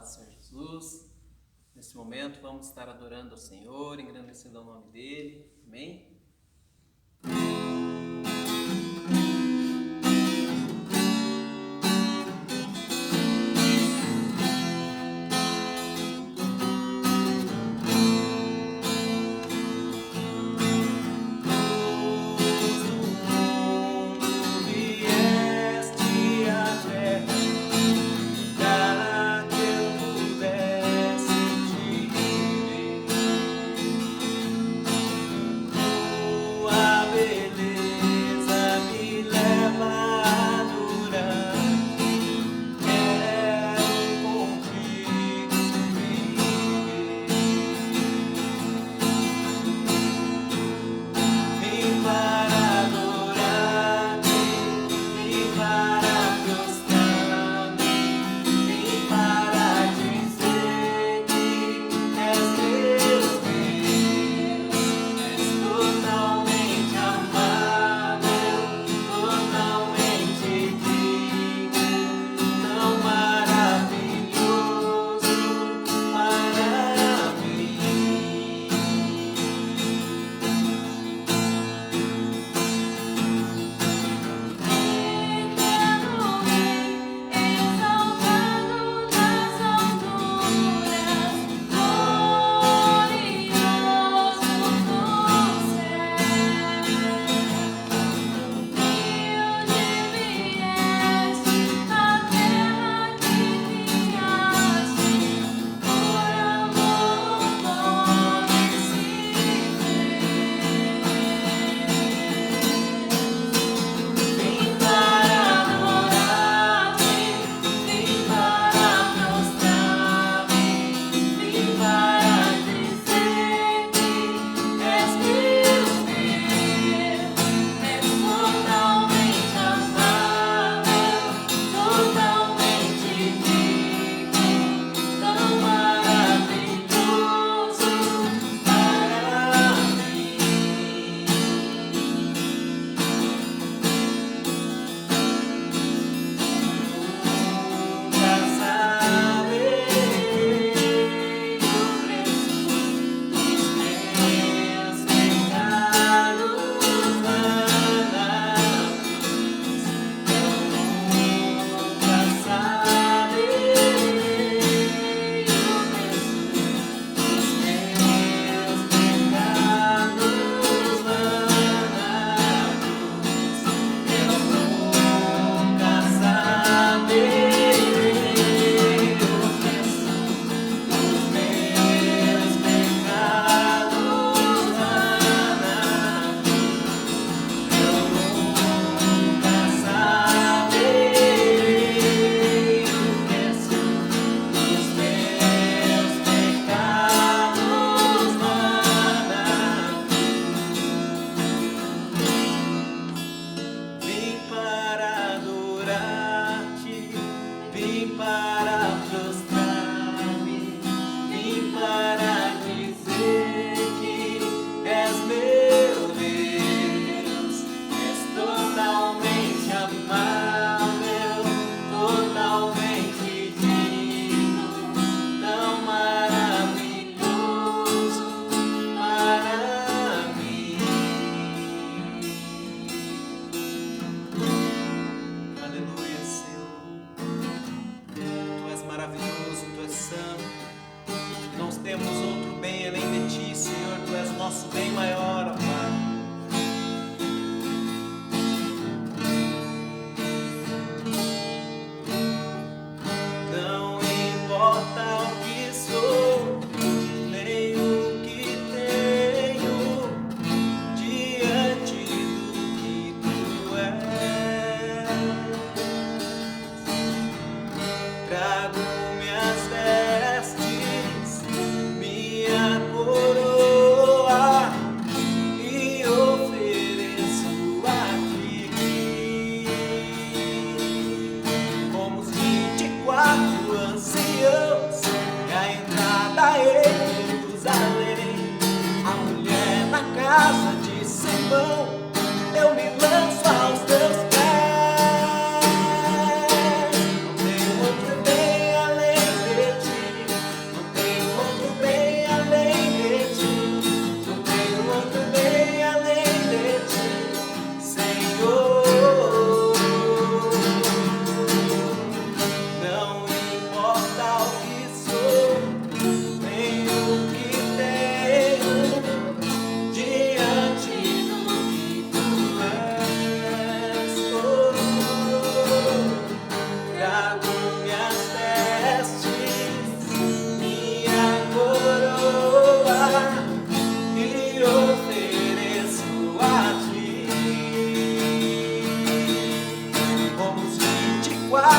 paz do Senhor Jesus. Nesse momento vamos estar adorando ao Senhor, engrandecendo o nome dEle. Amém?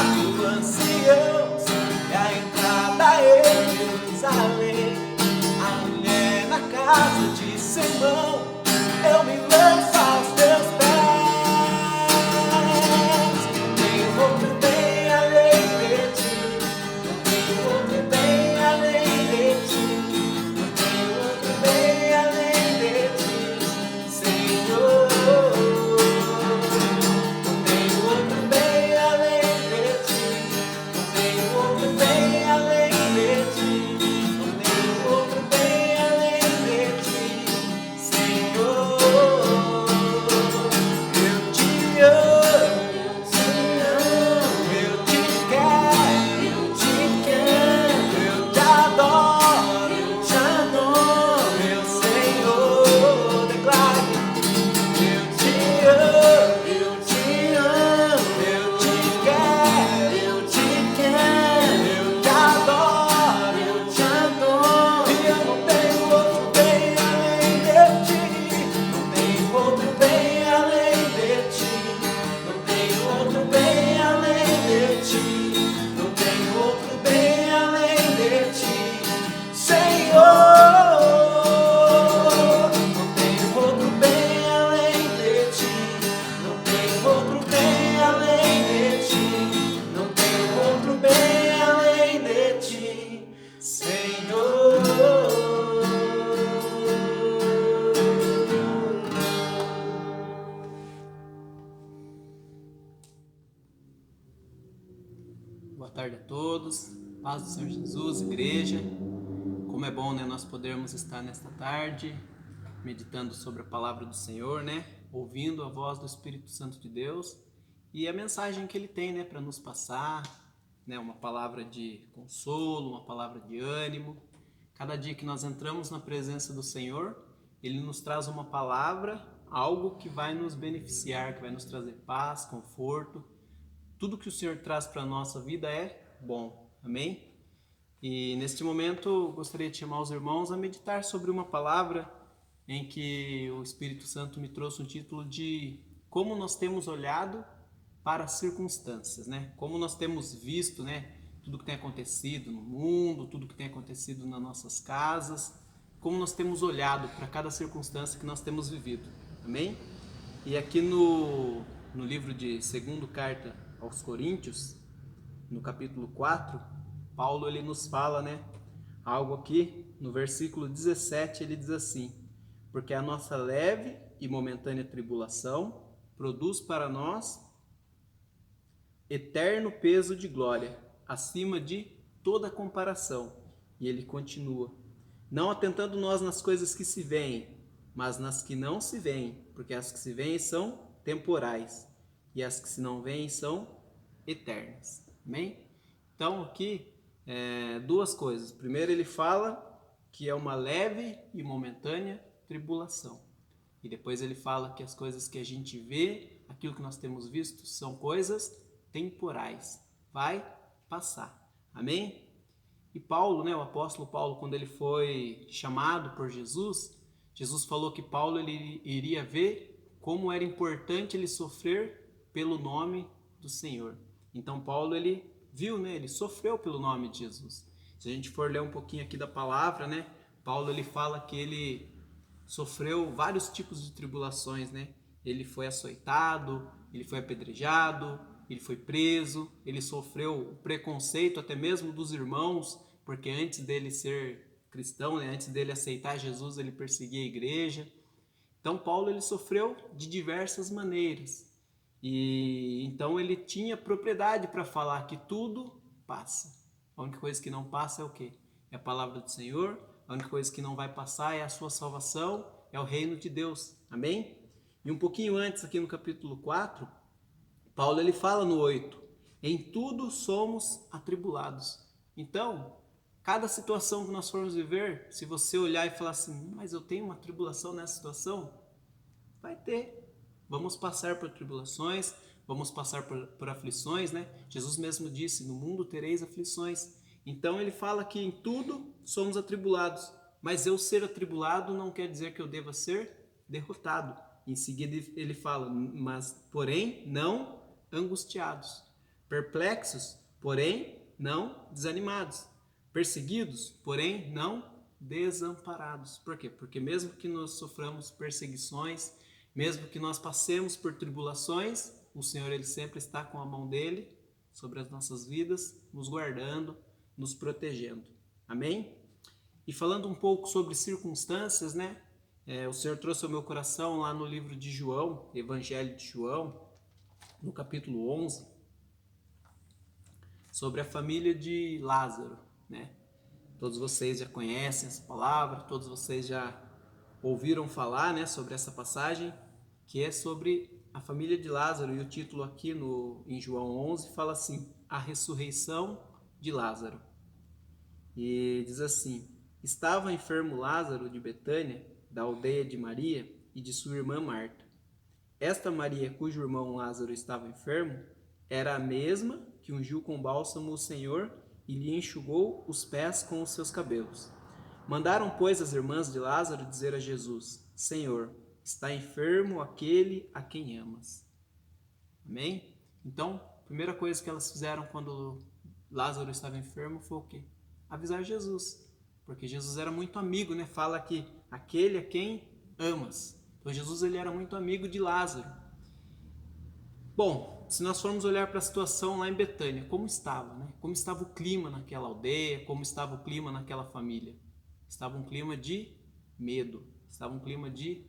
quatro anciãos e a entrada em Jerusalém. A mulher na casa de Simão, eu me lanço aos teus pés. Não tenho outro bem além de ti, não tenho outro bem além de ti, não tenho outro bem além de ti, Senhor. Não tenho outro bem além de ti, não tenho outro bem além de ti, não tenho outro bem além de ti, Senhor. Eu te amo, eu te quero, eu te adoro, meu Senhor. Declare: eu te amo, eu te quero, eu te adoro, e eu não tenho outro bem além de ti, não tenho outro bem além de ti, não tenho outro bem além de ti, não tenho outro bem além de ti, Senhor. Não tenho outro bem além de ti, não tenho outro bem além de ti, não tenho outro bem além de ti, Senhor. Boa tarde a todos, paz do Senhor Jesus, igreja. Como é bom, né, nós podermos estar nesta tarde meditando sobre a palavra do Senhor, né, ouvindo a voz do Espírito Santo de Deus e a mensagem que Ele tem, né, para nos passar, né, uma palavra de consolo, uma palavra de ânimo. Cada dia que nós entramos na presença do Senhor, Ele nos traz uma palavra, algo que vai nos beneficiar, que vai nos trazer paz, conforto. Tudo que o Senhor traz para a nossa vida é bom, amém? E neste momento gostaria de chamar os irmãos a meditar sobre uma palavra em que o Espírito Santo me trouxe um título de como nós temos olhado para as circunstâncias, né? Como nós temos visto, né, tudo que tem acontecido no mundo, tudo que tem acontecido nas nossas casas, como nós temos olhado para cada circunstância que nós temos vivido, amém? E aqui no livro de 2ª carta aos Coríntios, no capítulo 4, Paulo ele nos fala, né, algo aqui no versículo 17, ele diz assim: porque a nossa leve e momentânea tribulação produz para nós eterno peso de glória, acima de toda comparação. E ele continua: não atentando nós nas coisas que se veem, mas nas que não se veem, porque as que se veem são temporais, e as que se não veem são eternas. Amém? Então aqui, duas coisas. Primeiro ele fala que é uma leve e momentânea tribulação. E depois ele fala que as coisas que a gente vê, aquilo que nós temos visto, são coisas temporais. Vai passar. Amém? E Paulo, né, o apóstolo Paulo, quando ele foi chamado por Jesus, Jesus falou que Paulo ele iria ver como era importante ele sofrer pelo nome do Senhor. Então Paulo ele viu, né, ele sofreu pelo nome de Jesus. Se a gente for ler um pouquinho aqui da palavra, né, Paulo ele fala que ele sofreu vários tipos de tribulações, né? Ele foi açoitado, ele foi apedrejado, ele foi preso, ele sofreu o preconceito até mesmo dos irmãos, porque antes dele ser cristão, né, antes dele aceitar Jesus, ele perseguia a igreja. Então Paulo ele sofreu de diversas maneiras. E então ele tinha propriedade para falar que tudo passa. A única coisa que não passa é o quê? É a palavra do Senhor. A única coisa que não vai passar é a sua salvação, é o reino de Deus. Amém? E um pouquinho antes, aqui no capítulo 4, Paulo ele fala no 8: em tudo somos atribulados. Então, cada situação que nós formos viver, se você olhar e falar assim, mas eu tenho uma tribulação nessa situação, vai ter. Vamos passar por tribulações, vamos passar por aflições, né? Jesus mesmo disse, no mundo tereis aflições. Então ele fala que em tudo somos atribulados, mas eu ser atribulado não quer dizer que eu deva ser derrotado. Em seguida ele fala, mas porém não angustiados. perplexos, porém não desanimados, perseguidos, porém não desamparados. Por quê? Porque mesmo que nós soframos perseguições, mesmo que nós passemos por tribulações, o Senhor ele sempre está com a mão dele sobre as nossas vidas, nos guardando, nos protegendo. Amém? E falando um pouco sobre circunstâncias, né? O Senhor trouxe ao meu coração lá no livro de João, Evangelho de João, no capítulo 11, sobre a família de Lázaro, né? Todos vocês já conhecem essa palavra, todos vocês já ouviram falar, né, sobre essa passagem, que é sobre a família de Lázaro, e o título aqui em João 11 fala assim: a ressurreição de Lázaro. E diz assim: estava enfermo Lázaro de Betânia, da aldeia de Maria e de sua irmã Marta. Esta Maria, cujo irmão Lázaro estava enfermo, era a mesma que ungiu com bálsamo o Senhor e lhe enxugou os pés com os seus cabelos. Mandaram, pois, as irmãs de Lázaro dizer a Jesus: Senhor, está enfermo aquele a quem amas. Amém? Então, a primeira coisa que elas fizeram quando Lázaro estava enfermo foi o quê? Avisar Jesus. Porque Jesus era muito amigo, né? Fala que aquele a quem amas. Então Jesus ele era muito amigo de Lázaro. Bom, se nós formos olhar para a situação lá em Betânia, como estava, né? Como estava o clima naquela aldeia, como estava o clima naquela família? Estava um clima de medo, estava um clima de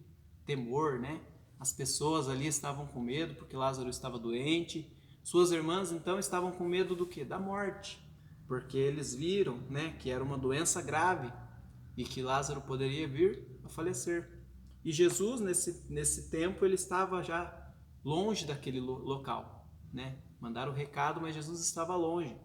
temor, né? As pessoas ali estavam com medo porque Lázaro estava doente. Suas irmãs então estavam com medo do quê? Da morte, porque eles viram, né, que era uma doença grave e que Lázaro poderia vir a falecer. E Jesus nesse tempo ele estava já longe daquele local, né? Mandaram o recado, mas Jesus estava longe.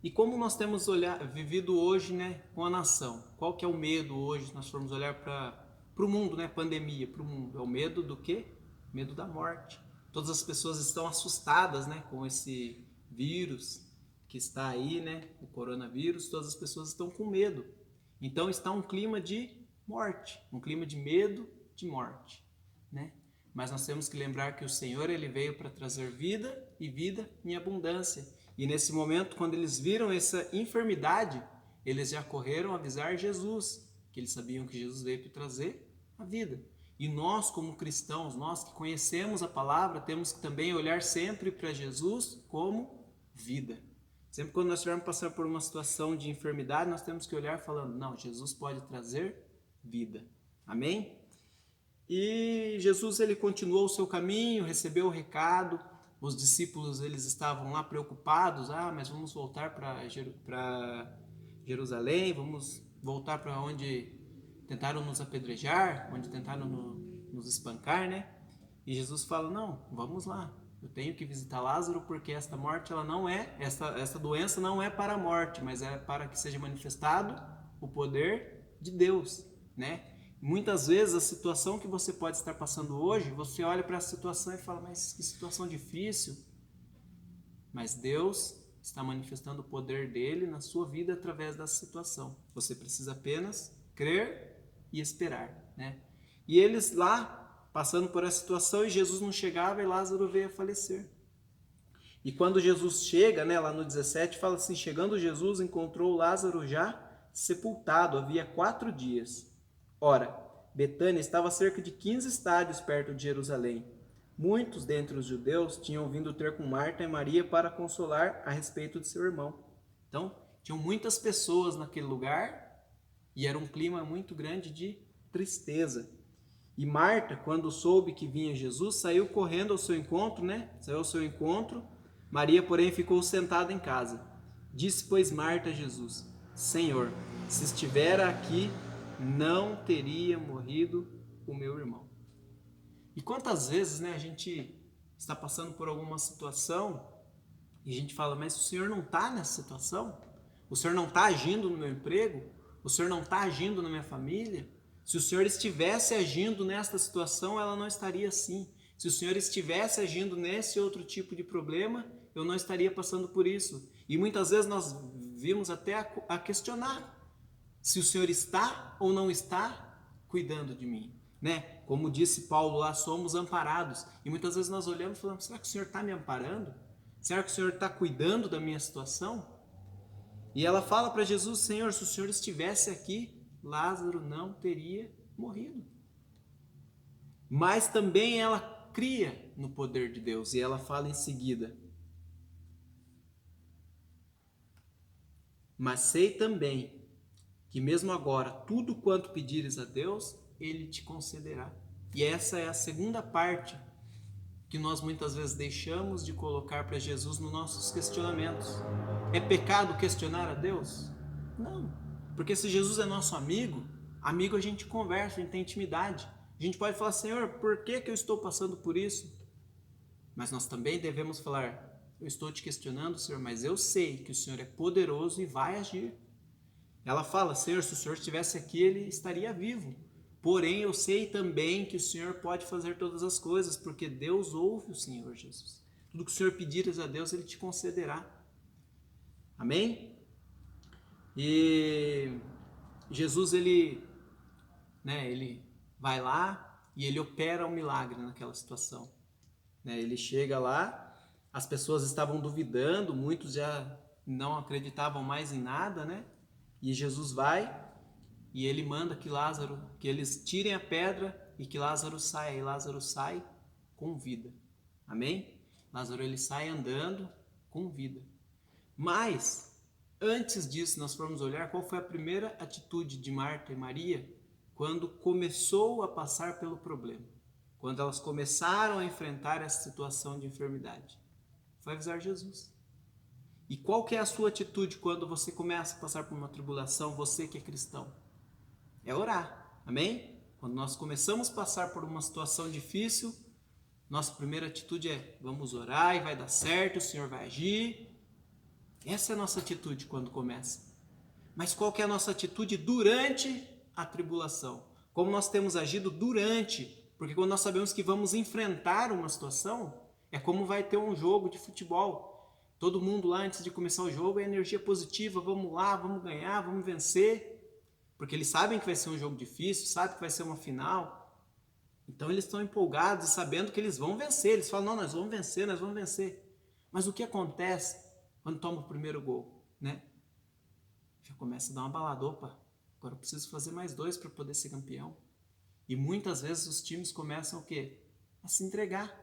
E como nós temos vivido hoje, né, com a nação? Qual que é o medo hoje, se nós formos olhar para o mundo, né, pandemia, para o mundo? É o medo do quê? Medo da morte. Todas as pessoas estão assustadas, né, com esse vírus que está aí, né, o coronavírus, todas as pessoas estão com medo. Então está um clima de morte, um clima de medo de morte, né? Mas nós temos que lembrar que o Senhor ele veio para trazer vida e vida em abundância. E nesse momento, quando eles viram essa enfermidade, eles já correram avisar Jesus, que eles sabiam que Jesus veio para trazer a vida. E nós, como cristãos, nós que conhecemos a palavra, temos que também olhar sempre para Jesus como vida. Sempre quando nós estivermos passando por uma situação de enfermidade, nós temos que olhar falando, não, Jesus pode trazer vida. Amém? E Jesus ele continuou o seu caminho, recebeu o recado. Os discípulos eles estavam lá preocupados, mas vamos voltar para Jerusalém, vamos voltar para onde tentaram nos apedrejar, onde tentaram nos espancar, né? E Jesus fala, não, vamos lá, eu tenho que visitar Lázaro porque esta morte, ela não é, esta doença não é para a morte, mas é para que seja manifestado o poder de Deus, né? Muitas vezes a situação que você pode estar passando hoje, você olha para a situação e fala, mas que situação difícil. Mas Deus está manifestando o poder dele na sua vida através dessa situação. Você precisa apenas crer e esperar, né? E eles lá, passando por essa situação, e Jesus não chegava e Lázaro veio a falecer. E quando Jesus chega, né, lá no 17, fala assim, chegando Jesus encontrou Lázaro já sepultado, havia 4 dias. Ora, Betânia estava a cerca de 15 estádios perto de Jerusalém. Muitos dentre os judeus tinham vindo ter com Marta e Maria para consolar a respeito de seu irmão. Então, tinham muitas pessoas naquele lugar e era um clima muito grande de tristeza. E Marta, quando soube que vinha Jesus, saiu correndo ao seu encontro, né? Saiu ao seu encontro. Maria, porém, ficou sentada em casa. Disse, pois, Marta a Jesus, Senhor, se estivera aqui, não teria morrido o meu irmão. E quantas vezes, né, a gente está passando por alguma situação e a gente fala, mas o Senhor não está nessa situação? O Senhor não está agindo no meu emprego? O Senhor não está agindo na minha família? Se o Senhor estivesse agindo nesta situação, ela não estaria assim. Se o Senhor estivesse agindo nesse outro tipo de problema, eu não estaria passando por isso. E muitas vezes nós vimos até a questionar se o Senhor está ou não está cuidando de mim, né? Como disse Paulo lá, somos amparados. E muitas vezes nós olhamos e falamos, será que o Senhor está me amparando? Será que o Senhor está cuidando da minha situação? E ela fala para Jesus: Senhor, se o Senhor estivesse aqui, Lázaro não teria morrido. Mas também ela cria no poder de Deus, e ela fala em seguida: mas sei também que mesmo agora, tudo quanto pedires a Deus, Ele te concederá. E essa é a segunda parte que nós muitas vezes deixamos de colocar para Jesus nos nossos questionamentos. É pecado questionar a Deus? Não, porque se Jesus é nosso amigo, amigo a gente conversa, a gente tem intimidade. A gente pode falar: Senhor, por que eu estou passando por isso? Mas nós também devemos falar: eu estou te questionando, Senhor, mas eu sei que o Senhor é poderoso e vai agir. Ela fala: Senhor, se o Senhor estivesse aqui, ele estaria vivo. Porém, eu sei também que o Senhor pode fazer todas as coisas, porque Deus ouve o Senhor Jesus. Tudo que o Senhor pedires a Deus, Ele te concederá. Amém? E Jesus, ele vai lá e ele opera um milagre naquela situação. Ele chega lá, as pessoas estavam duvidando, muitos já não acreditavam mais em nada, né? E Jesus vai e ele manda que eles tirem a pedra e que Lázaro saia. E Lázaro sai com vida. Amém? Lázaro, ele sai andando com vida. Mas, antes disso, nós formos olhar qual foi a primeira atitude de Marta e Maria quando começou a passar pelo problema. Quando elas começaram a enfrentar essa situação de enfermidade. Foi avisar Jesus. E qual que é a sua atitude quando você começa a passar por uma tribulação, você que é cristão? É orar, amém? Quando nós começamos a passar por uma situação difícil, nossa primeira atitude é: vamos orar e vai dar certo, o Senhor vai agir. Essa é a nossa atitude quando começa. Mas qual que é a nossa atitude durante a tribulação? Como nós temos agido durante? Porque quando nós sabemos que vamos enfrentar uma situação, é como vai ter um jogo de futebol. Todo mundo lá, antes de começar o jogo, é energia positiva: vamos lá, vamos ganhar, vamos vencer. Porque eles sabem que vai ser um jogo difícil, sabem que vai ser uma final. Então eles estão empolgados e sabendo que eles vão vencer. Eles falam: não, nós vamos vencer, nós vamos vencer. Mas o que acontece quando toma o primeiro gol, né? Já começa a dar uma balada: opa, agora eu preciso fazer mais 2 para poder ser campeão. E muitas vezes os times começam o quê? A se entregar.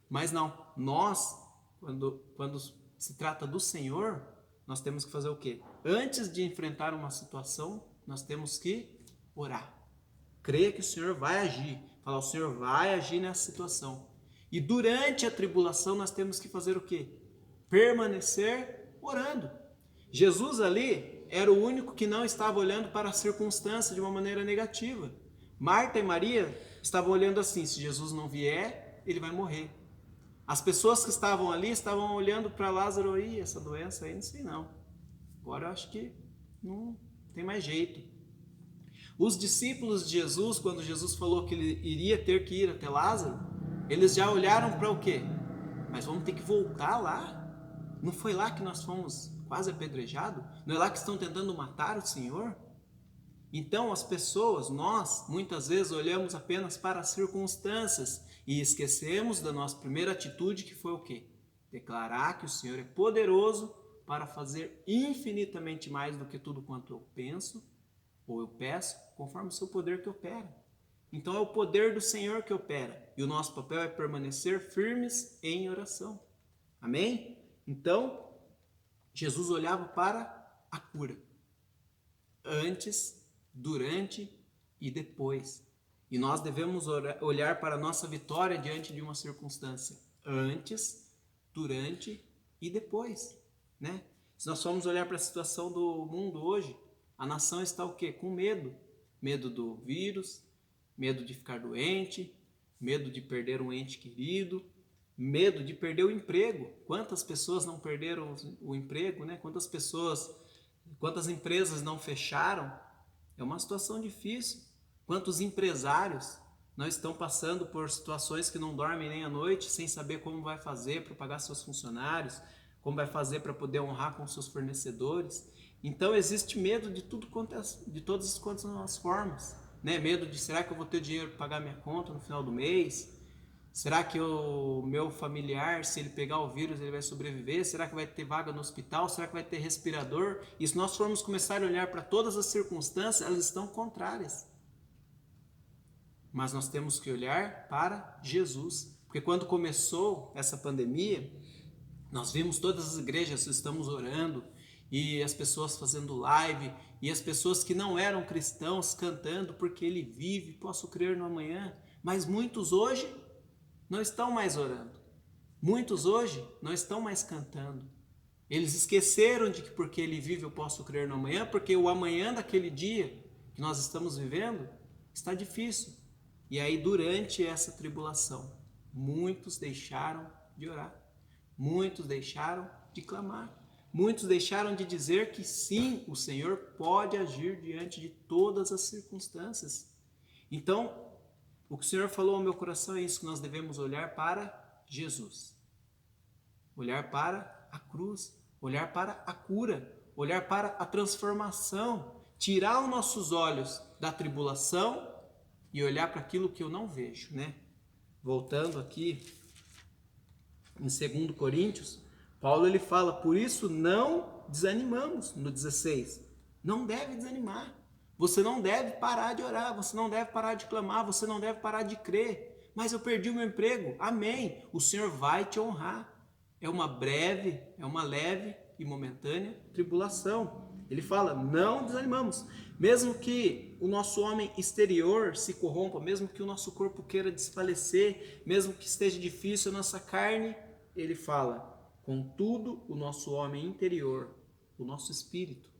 Mas não, nós, quando se trata do Senhor, nós temos que fazer o quê? Antes de enfrentar uma situação, nós temos que orar. Crer que o Senhor vai agir. Falar: o Senhor vai agir nessa situação. E durante a tribulação nós temos que fazer o quê? Permanecer orando. Jesus ali era o único que não estava olhando para a circunstância de uma maneira negativa. Marta e Maria estavam olhando assim: se Jesus não vier, ele vai morrer. As pessoas que estavam ali estavam olhando para Lázaro: e essa doença aí, não sei não. Agora eu acho que não tem mais jeito. Os discípulos de Jesus, quando Jesus falou que ele iria ter que ir até Lázaro, eles já olharam para o quê? Mas vamos ter que voltar lá? Não foi lá que nós fomos quase apedrejados? Não é lá que estão tentando matar o Senhor? Então as pessoas, nós, muitas vezes olhamos apenas para as circunstâncias e esquecemos da nossa primeira atitude, que foi o quê? Declarar que o Senhor é poderoso para fazer infinitamente mais do que tudo quanto eu penso ou eu peço, conforme o seu poder que opera. Então é o poder do Senhor que opera e o nosso papel é permanecer firmes em oração. Amém? Então, Jesus olhava para a cura. Antes, durante e depois. E nós devemos olhar para a nossa vitória diante de uma circunstância. Antes, durante e depois. Né? Se nós formos olhar para a situação do mundo hoje, a nação está o quê? Com medo. Medo do vírus, medo de ficar doente, medo de perder um ente querido, medo de perder o emprego. Quantas pessoas não perderam o emprego, né? Quantas empresas não fecharam? É uma situação difícil. Quantos empresários não estão passando por situações que não dormem nem à noite, sem saber como vai fazer para pagar seus funcionários, como vai fazer para poder honrar com seus fornecedores. Então existe medo de todas as formas, né? Medo de: será que eu vou ter dinheiro para pagar minha conta no final do mês? Será que o meu familiar, se ele pegar o vírus, ele vai sobreviver? Será que vai ter vaga no hospital? Será que vai ter respirador? E se nós formos começar a olhar para todas as circunstâncias, elas estão contrárias. Mas nós temos que olhar para Jesus. Porque quando começou essa pandemia, nós vimos todas as igrejas, estamos orando, e as pessoas fazendo live, e as pessoas que não eram cristãos cantando, porque ele vive, posso crer no amanhã. Mas muitos hoje não estão mais orando. Muitos hoje não estão mais cantando. Eles esqueceram de que porque ele vive eu posso crer no amanhã, porque o amanhã daquele dia que nós estamos vivendo está difícil. E aí durante essa tribulação, muitos deixaram de orar. Muitos deixaram de clamar. Muitos deixaram de dizer que sim, o Senhor pode agir diante de todas as circunstâncias. Então, o que o Senhor falou ao meu coração é isso, que nós devemos olhar para Jesus. Olhar para a cruz, olhar para a cura, olhar para a transformação, tirar os nossos olhos da tribulação e olhar para aquilo que eu não vejo, né? Voltando aqui em 2 Coríntios, Paulo ele fala, por isso não desanimamos, no 16. Não deve desanimar. Você não deve parar de orar, você não deve parar de clamar, você não deve parar de crer. Mas eu perdi o meu emprego. Amém. O Senhor vai te honrar. É uma leve e momentânea tribulação. Ele fala, não desanimamos. Mesmo que o nosso homem exterior se corrompa, mesmo que o nosso corpo queira desfalecer, mesmo que esteja difícil a nossa carne, ele fala, contudo, o nosso homem interior, o nosso espírito,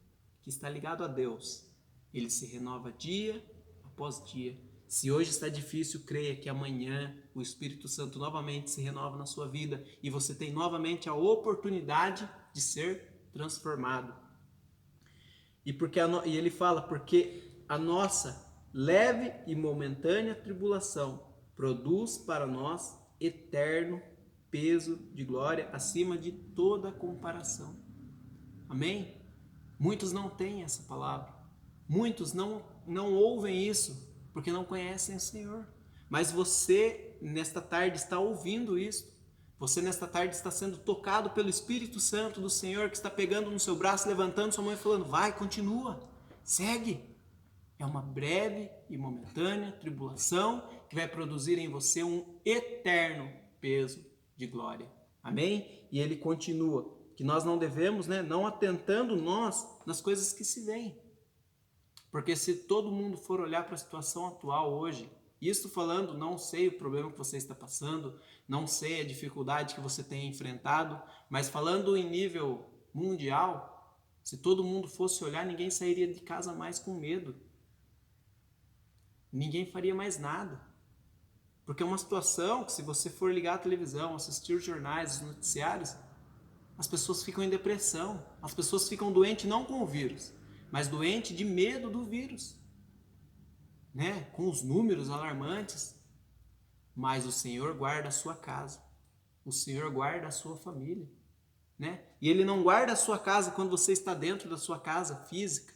que está ligado a Deus, ele se renova dia após dia. Se hoje está difícil, creia que amanhã o Espírito Santo novamente se renova na sua vida e você tem novamente a oportunidade de ser transformado. E ele fala, porque a nossa leve e momentânea tribulação produz para nós eterno peso de glória acima de toda comparação. Amém? Muitos não têm essa palavra. Muitos não ouvem isso porque não conhecem o Senhor. Mas você, nesta tarde, está ouvindo isso. Você, nesta tarde, está sendo tocado pelo Espírito Santo do Senhor, que está pegando no seu braço, levantando sua mão e falando, vai, continua, segue. É uma breve e momentânea tribulação que vai produzir em você um eterno peso de glória. Amém? E ele continua, que nós não devemos, não atentando nós nas coisas que se veem. Porque se todo mundo for olhar para a situação atual hoje, isso falando, não sei o problema que você está passando, não sei a dificuldade que você tem enfrentado, mas falando em nível mundial, se todo mundo fosse olhar, ninguém sairia de casa mais com medo. Ninguém faria mais nada. Porque é uma situação que, se você for ligar a televisão, assistir os jornais, os noticiários, as pessoas ficam em depressão, as pessoas ficam doentes não com o vírus, mas doente de medo do vírus, com os números alarmantes. Mas o Senhor guarda a sua casa, o Senhor guarda a sua família, E Ele não guarda a sua casa quando você está dentro da sua casa física,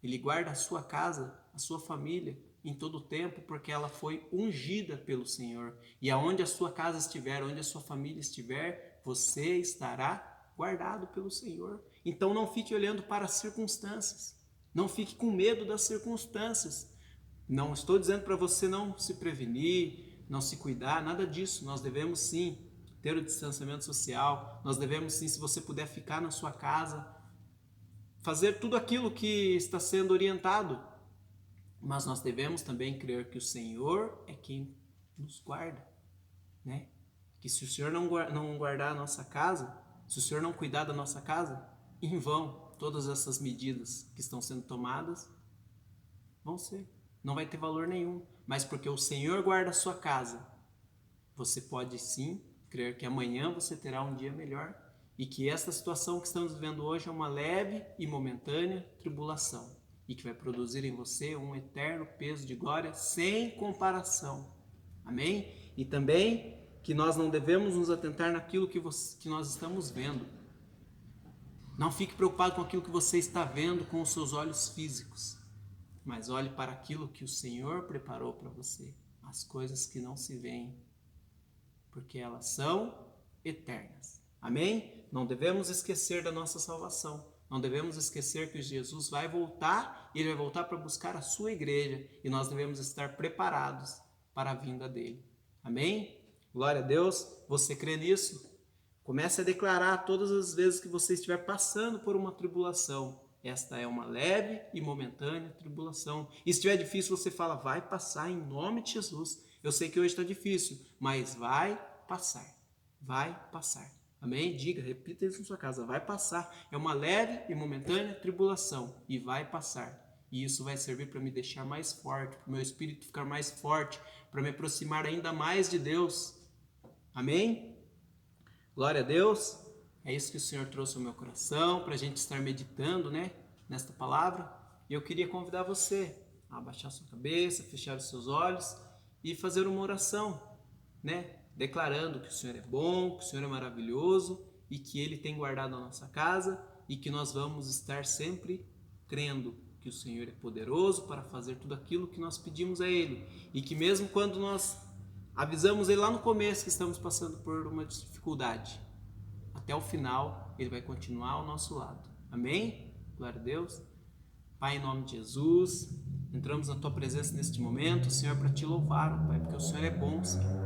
Ele guarda a sua casa, a sua família, em todo o tempo, porque ela foi ungida pelo Senhor. E aonde a sua casa estiver, onde a sua família estiver, você estará guardado pelo Senhor. Então não fique olhando para as circunstâncias. Não fique com medo das circunstâncias. Não estou dizendo para você não se prevenir, não se cuidar, nada disso. Nós devemos sim ter o distanciamento social. Nós devemos sim, se você puder ficar na sua casa, fazer tudo aquilo que está sendo orientado. Mas nós devemos também crer que o Senhor é quem nos guarda, Que se o Senhor não guardar a nossa casa, se o Senhor não cuidar da nossa casa, em vão todas essas medidas que estão sendo tomadas vão ser. Não vai ter valor nenhum. Mas porque o Senhor guarda a sua casa, você pode sim crer que amanhã você terá um dia melhor e que esta situação que estamos vivendo hoje é uma leve e momentânea tribulação e que vai produzir em você um eterno peso de glória sem comparação. Amém? E também que nós não devemos nos atentar naquilo que nós estamos vendo. Não fique preocupado com aquilo que você está vendo com os seus olhos físicos, mas olhe para aquilo que o Senhor preparou para você, as coisas que não se veem. porque elas são eternas. Amém? Não devemos esquecer da nossa salvação. Não devemos esquecer que Jesus vai voltar e ele vai voltar para buscar a sua igreja e nós devemos estar preparados para a vinda dele. Amém? Glória a Deus. Você crê nisso? Comece a declarar todas as vezes que você estiver passando por uma tribulação. Esta é uma leve e momentânea tribulação. E se estiver difícil, você fala, vai passar em nome de Jesus. Eu sei que hoje está difícil, mas vai passar. Vai passar. Amém? Diga, repita isso na sua casa. Vai passar. É uma leve e momentânea tribulação. E vai passar. E isso vai servir para me deixar mais forte, para o meu espírito ficar mais forte, para me aproximar ainda mais de Deus. Amém? Glória a Deus. É isso que o Senhor trouxe ao meu coração, para a gente estar meditando, nesta palavra. E eu queria convidar você a abaixar sua cabeça, fechar os seus olhos e fazer uma oração, declarando que o Senhor é bom, que o Senhor é maravilhoso e que Ele tem guardado a nossa casa e que nós vamos estar sempre crendo que o Senhor é poderoso para fazer tudo aquilo que nós pedimos a Ele e que mesmo quando nós avisamos Ele lá no começo que estamos passando por uma dificuldade, até o final Ele vai continuar ao nosso lado. Amém? Glória a Deus. Pai, em nome de Jesus, entramos na Tua presença neste momento, Senhor, para Te louvar, ó Pai, porque o Senhor é bom, Senhor.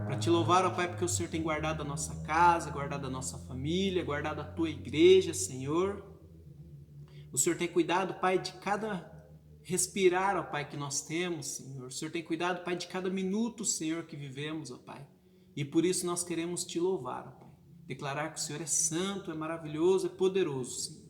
Para Te louvar, ó Pai, porque o Senhor tem guardado a nossa casa, guardado a nossa família, guardado a Tua igreja, Senhor. O Senhor tem cuidado, Pai, de cada respirar, ó Pai, que nós temos, Senhor. O Senhor tem cuidado, Pai, de cada minuto, Senhor, que vivemos, ó Pai. E por isso nós queremos Te louvar, ó Pai. Declarar que o Senhor é santo, é maravilhoso, é poderoso, Senhor.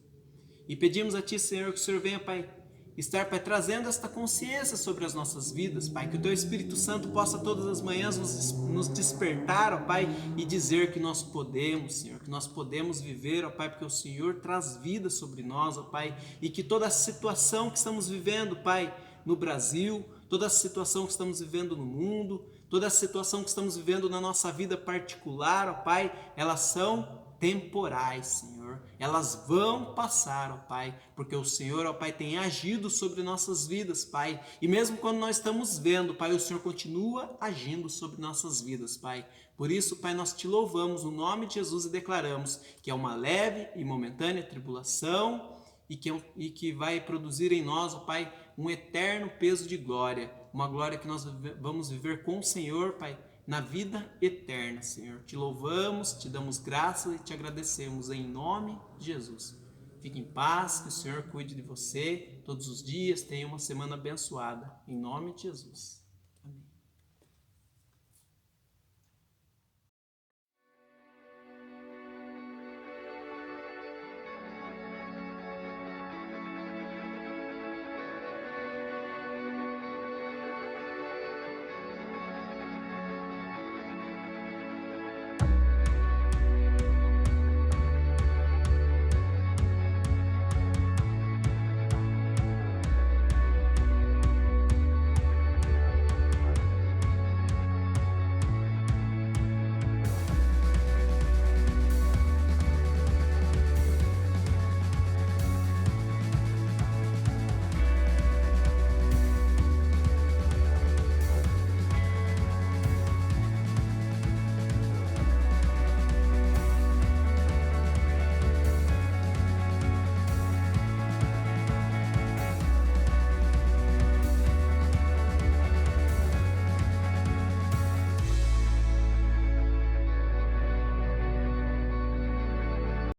E pedimos a Ti, Senhor, que o Senhor venha, Pai, estar, Pai, trazendo esta consciência sobre as nossas vidas, Pai, que o Teu Espírito Santo possa todas as manhãs nos despertar, ó Pai, e dizer que nós podemos, Senhor, que nós podemos viver, ó Pai, porque o Senhor traz vida sobre nós, ó Pai, e que toda a situação que estamos vivendo, Pai, no Brasil, toda a situação que estamos vivendo no mundo, toda a situação que estamos vivendo na nossa vida particular, ó Pai, elas são temporais, Senhor. Elas vão passar, ó Pai, porque o Senhor, ó Pai, tem agido sobre nossas vidas, Pai. E mesmo quando nós estamos vendo, Pai, o Senhor continua agindo sobre nossas vidas, Pai. Por isso, Pai, nós Te louvamos no nome de Jesus e declaramos que é uma leve e momentânea tribulação e que vai produzir em nós, ó Pai, um eterno peso de glória. Uma glória que nós vamos viver com o Senhor, Pai, na vida eterna, Senhor. Te louvamos, Te damos graças e Te agradecemos em nome de Jesus. Fique em paz, que o Senhor cuide de você todos os dias. Tenha uma semana abençoada. Em nome de Jesus.